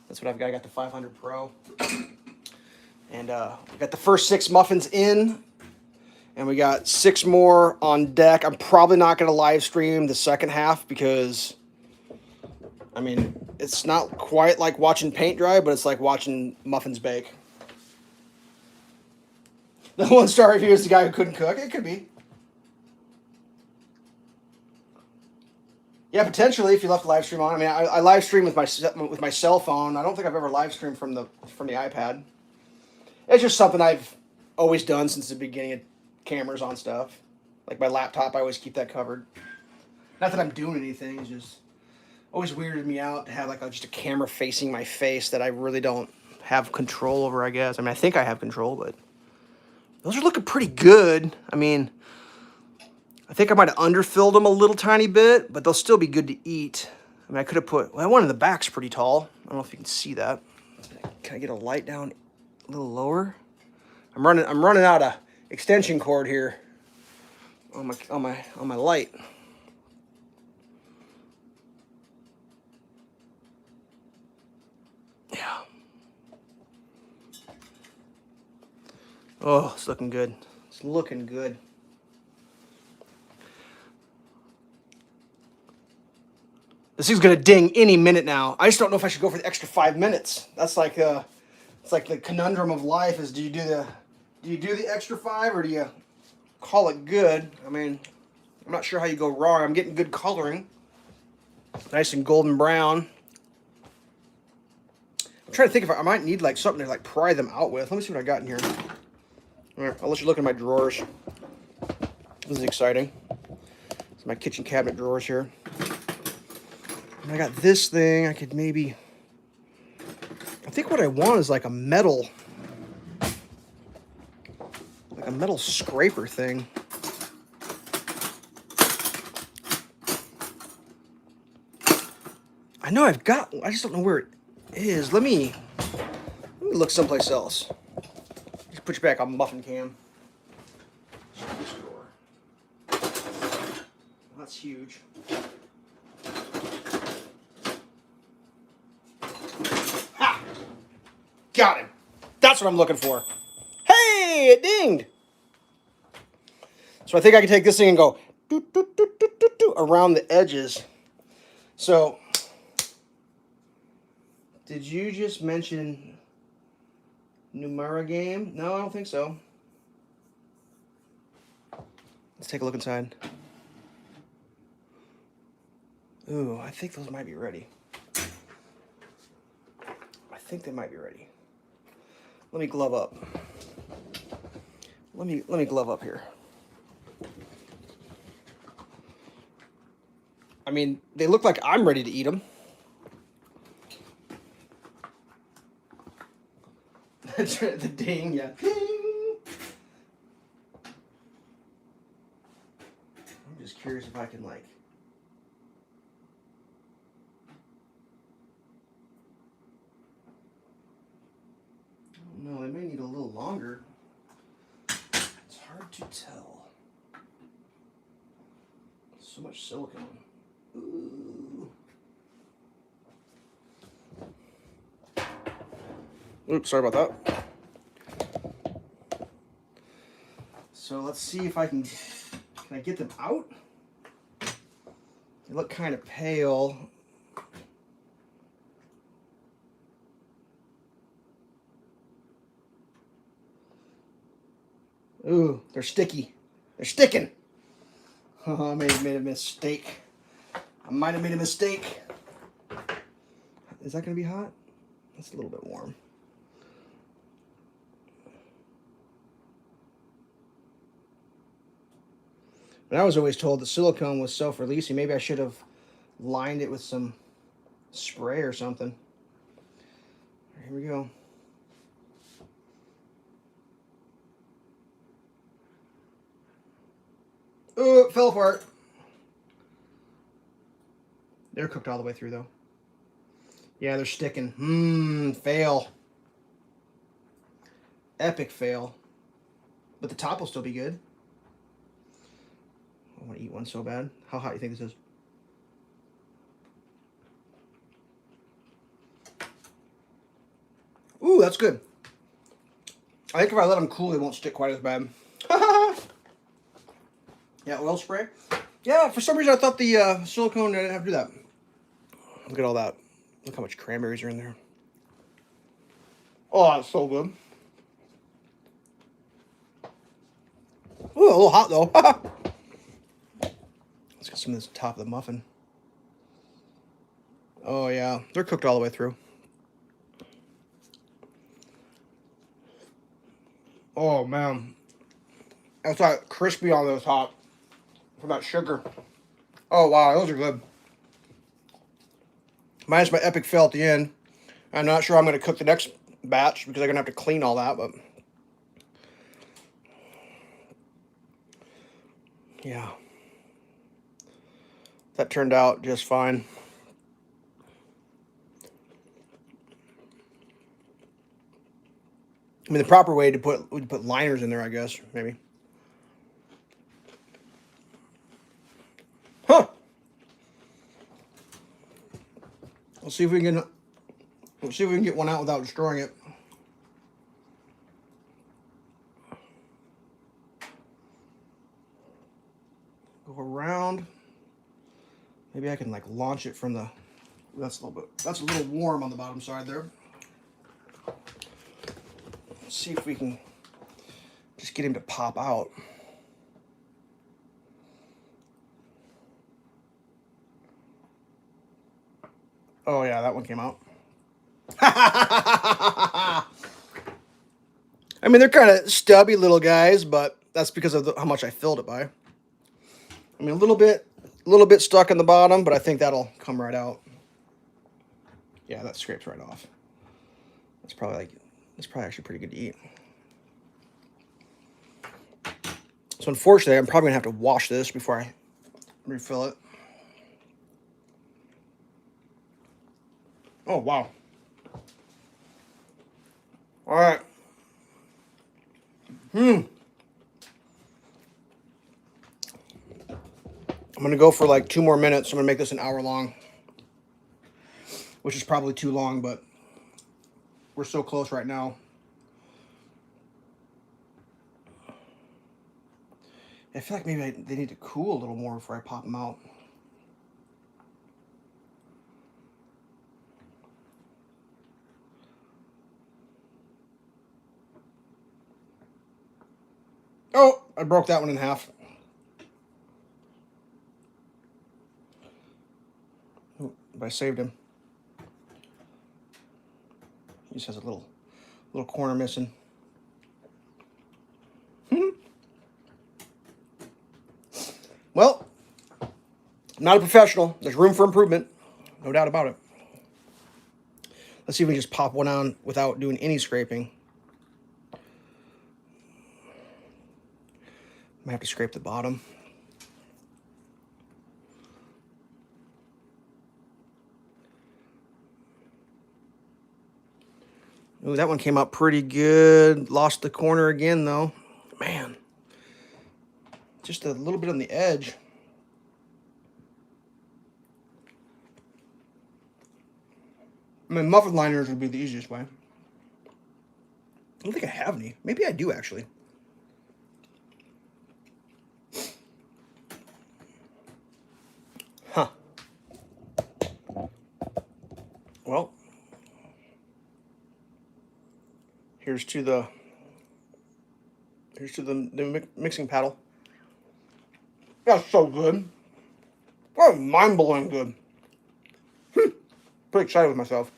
That's what I've got. I got the 500 Pro. And we got the first 6 muffins in, And we got 6 more on deck. I'm probably not going to live stream the second half because, I mean, it's not quite like watching paint dry, but it's like watching muffins bake. The 1-star review is the guy who couldn't cook. It could be. Yeah, potentially if you left the live stream on. I mean, I live stream with my cell phone. I don't think I've ever live streamed from the iPad. It's just something I've always done since the beginning of cameras on stuff. Like my laptop, I always keep that covered. Not that I'm doing anything, it's just always weirded me out to have like just a camera facing my face that I really don't have control over, I guess. I mean, I think I have control, but those are looking pretty good. I mean, I think I might have underfilled them a little tiny bit, but they'll still be good to eat. I mean, I could have put, well, that one in the back's pretty tall. I don't know if you can see that. Can I get a light down a little lower? I'm running out of extension cord here on my light. Yeah. Oh, it's looking good. It's looking good. This thing's gonna ding any minute now. I just don't know if I should go for the extra 5 minutes. That's like it's like the conundrum of life: is do you do the extra 5 or do you call it good? I mean, I'm not sure how you go wrong. I'm getting good coloring, nice and golden brown. I'm trying to think if I might need like something to like pry them out with. Let me see what I got in here. All right, I'll let you look in my drawers. This is exciting. It's my kitchen cabinet drawers here. And I got this thing. I could maybe, I think what I want is like a metal scraper thing. I know I've got, I just don't know where it is. Let me look someplace else. Just put you back on muffin cam. This drawer. That's huge. Ha! Got him. That's what I'm looking for. Hey, it dinged. So I think I can take this thing and go doo, doo, doo, doo, doo, doo, around the edges. So, did you just mention Numera game? No, I don't think so. Let's take a look inside. Ooh, I think those might be ready. I think they might be ready. Let me glove up. Let me glove up here. I mean, they look like I'm ready to eat them. The ding, yeah. Ding! I'm just curious if I can like. I don't know, they may need a little longer. It's hard to tell. So much silicone. Ooh. Oops, sorry about that. So let's see if I can I get them out? They look kind of pale. Ooh, they're sticky. They're sticking. Oh, I may have made a mistake. I might have made a mistake. Is that going to be hot? That's a little bit warm. But I was always told the silicone was self-releasing. Maybe I should have lined it with some spray or something. Here we go. Oh, it fell apart. They're cooked all the way through, though. Yeah, they're sticking. Fail. Epic fail. But the top will still be good. I want to eat one so bad. How hot do you think this is? Ooh, that's good. I think if I let them cool, they won't stick quite as bad. Yeah, oil spray. Yeah, for some reason I thought the silicone didn't have to do that. Look at all that. Look how much cranberries are in there. Oh, that's so good. Ooh, a little hot though. Let's get some of this top of the muffin. Oh yeah, they're cooked all the way through. Oh man, that's that crispy on the top from that sugar. Oh wow, those are good. Minus my epic fail at the end. I'm not sure I'm going to cook the next batch because I'm going to have to clean all that, but yeah, that turned out just fine. I mean, the proper way to put liners in there, I guess, maybe. Huh. Let's see if we can get one out without destroying it. Go around. Maybe I can like launch it from the. That's a little warm on the bottom side there. Let's see if we can just get him to pop out. Oh yeah, that one came out. I mean, they're kind of stubby little guys, but that's because of how much I filled it by. I mean, a little bit stuck in the bottom, but I think that'll come right out. Yeah, that scrapes right off. That's probably actually pretty good to eat. So unfortunately, I'm probably gonna have to wash this before I refill it. Oh wow. All right. I'm gonna go for like 2 more minutes. I'm gonna make this an hour long, which is probably too long, but we're so close right now. I feel like maybe they need to cool a little more before I pop them out. Oh, I broke that one in half. Oh, but I saved him. He just has a little corner missing. Well, I'm not a professional. There's room for improvement. No doubt about it. Let's see if we can just pop one on without doing any scraping. I might have to scrape the bottom. Ooh, that one came out pretty good. Lost the corner again, though. Man. Just a little bit on the edge. I mean, muffin liners would be the easiest way. I don't think I have any. Maybe I do, actually. Huh. Well, here's to the mixing paddle. That's so good. That's mind-blowing good. Pretty excited with myself.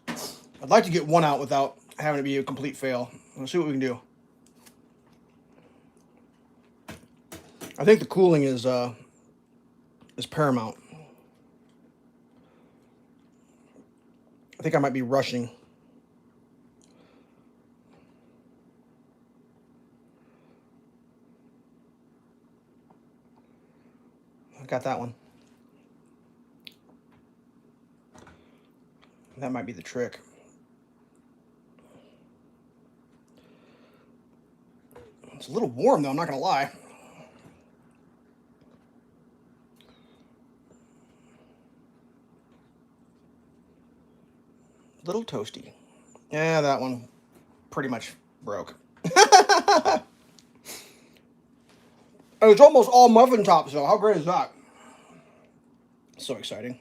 I'd like to get one out without having it be a complete fail. Let's see what we can do. I think the cooling is paramount. I think I might be rushing. I got that one. That might be the trick. It's a little warm though, I'm not gonna lie. A little toasty. Yeah, that one pretty much broke. And it's almost all muffin tops, though. How great is that? So exciting.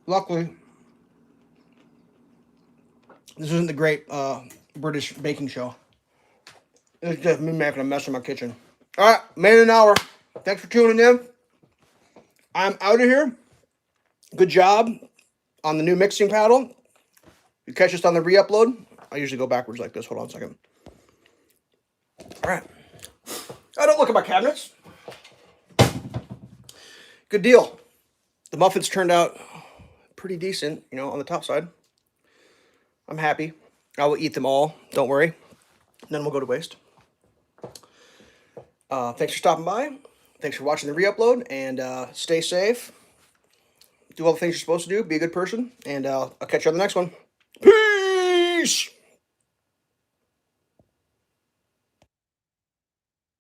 Luckily, this isn't the great British baking show. It's just me making a mess in my kitchen. All right, made an hour. Thanks for tuning in. I'm out of here. Good job on the new mixing paddle. You catch us on the re-upload. I usually go backwards like this. Hold on a second. All right. I don't look at my cabinets. Good deal. The muffins turned out pretty decent, you know, on the top side. I'm happy. I will eat them all. Don't worry. None will go to waste. Thanks for stopping by. Thanks for watching the re-upload. And stay safe. Do all the things you're supposed to do. Be a good person. And I'll catch you on the next one. Peace!